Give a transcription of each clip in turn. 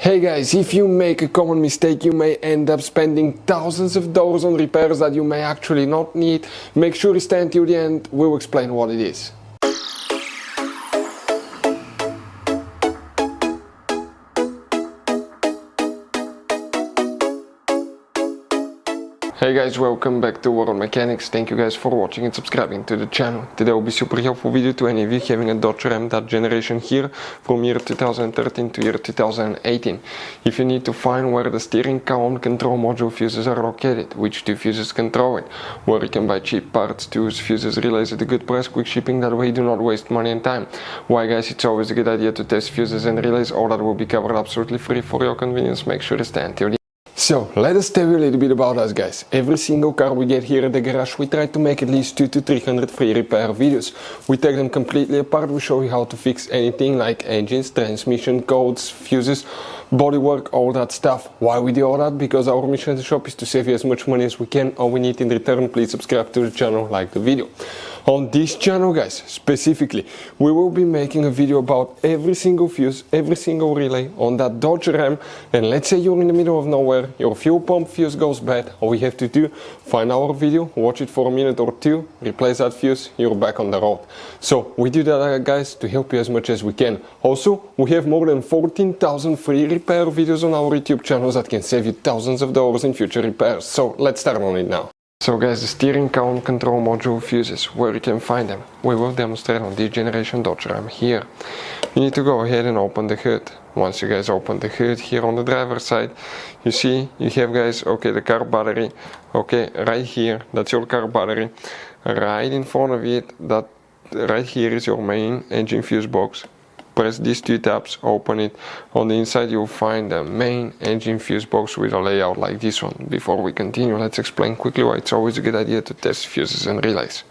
Hey guys, if you make a common mistake, you may end up spending thousands of dollars on repairs that you may actually not need. Make sure you stay until the end, we'll explain what it is. Hey guys, welcome back to World Mechanics. Thank you guys for watching and subscribing to the channel. Today will be super helpful video to any of you having a Dodge Ram, that generation here from year 2013 to year 2018. If you need to find where the steering column control module fuses are located, which two fuses control it, where you can buy cheap parts, tools, fuses, relays at a good price, quick shipping, that way you do not waste money and time. Why guys, it's always a good idea to test fuses and relays, all that will be covered absolutely free for your convenience. Make sure to stay until the end. So, let us tell you a little bit about us guys. Every single car we get here at the garage, we try to make at least 200 to 300 free repair videos. We take them completely apart, we show you how to fix anything like engines, transmission, codes, fuses, bodywork, all that stuff. Why we do all that? Because our mission at the shop is to save you as much money as we can. All we need in return, please subscribe to the channel, like the video. On this channel guys, specifically, we will be making a video about every single fuse, every single relay on that Dodge Ram. And let's say you're in the middle of nowhere, your fuel pump fuse goes bad, all we have to do, find our video, watch it for a minute or two, replace that fuse, you're back on the road. So we do that guys to help you as much as we can. Also, we have more than 14,000 free repair videos on our YouTube channels that can save you thousands of dollars in future repairs. So let's start on it now. So guys, the steering column control module fuses, where you can find them, we will demonstrate on this generation Dodge Ram here. You need to go ahead and open the hood. Once you guys open the hood here on the driver's side, you see you have guys, okay, the car battery, okay, right here, that's your car battery. Right in front of it, that right here is your main engine fuse box. Press these two tabs, open it. On the inside you'll find the main engine fuse box with a layout like this one. Before we continue, let's explain quickly why it's always a good idea to test fuses and relays.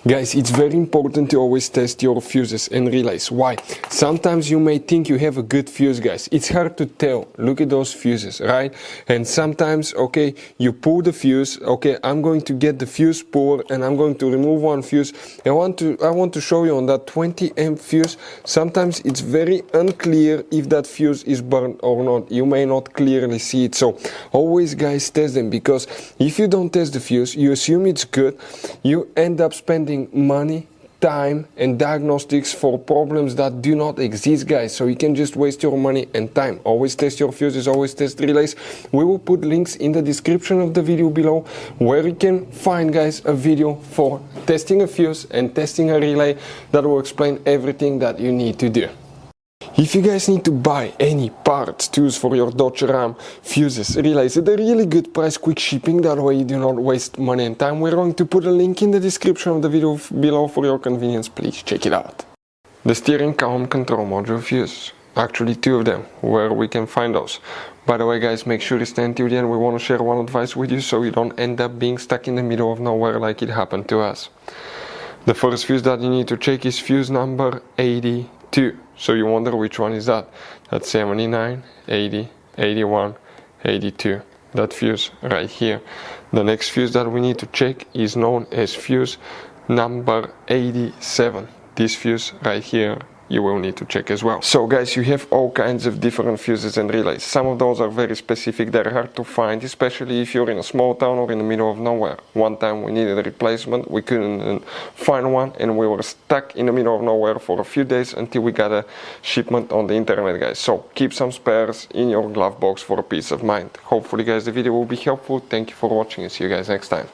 Guys, it's very important to always test your fuses and relays. Why? Sometimes you may think you have a good fuse guys. It's hard to tell. Look at those fuses, right? And sometimes, okay, you pull the fuse, okay, I'm going to get the fuse puller and I'm going to remove one fuse. I want to show you on that 20 amp fuse, sometimes it's very unclear if that fuse is burned or not. You may not clearly see it. So always guys test them, because if you don't test the fuse, you assume it's good, you end up spending money, time and diagnostics for problems that do not exist guys. So you can just waste your money and time. Always test your fuses, always test relays. We will put links in the description of the video below where you can find guys a video for testing a fuse and testing a relay that will explain everything that you need to do. If you guys need to buy any parts, tools for your Dodge Ram, fuses, relays at a really good price, quick shipping, that way you do not waste money and time, we're going to put a link in the description of the video below for your convenience, please check it out. The steering column control module fuse, actually two of them, where we can find those. By the way guys, make sure you stay until the end, we want to share one advice with you so you don't end up being stuck in the middle of nowhere like it happened to us. The first fuse that you need to check is fuse number 82. So you wonder which one is that? That's 79, 80, 81, 82. That fuse right here. The next fuse that we need to check is known as fuse number 87. This fuse right here you will need to check as well. So guys, you have all kinds of different fuses and relays. Some of those are very specific, they're hard to find, especially if you're in a small town or in the middle of nowhere. One time we needed a replacement, we couldn't find one and we were stuck in the middle of nowhere for a few days until we got a shipment on the internet guys. So keep some spares in your glove box for a peace of mind. Hopefully guys the video will be helpful. Thank you for watching and see you guys next time.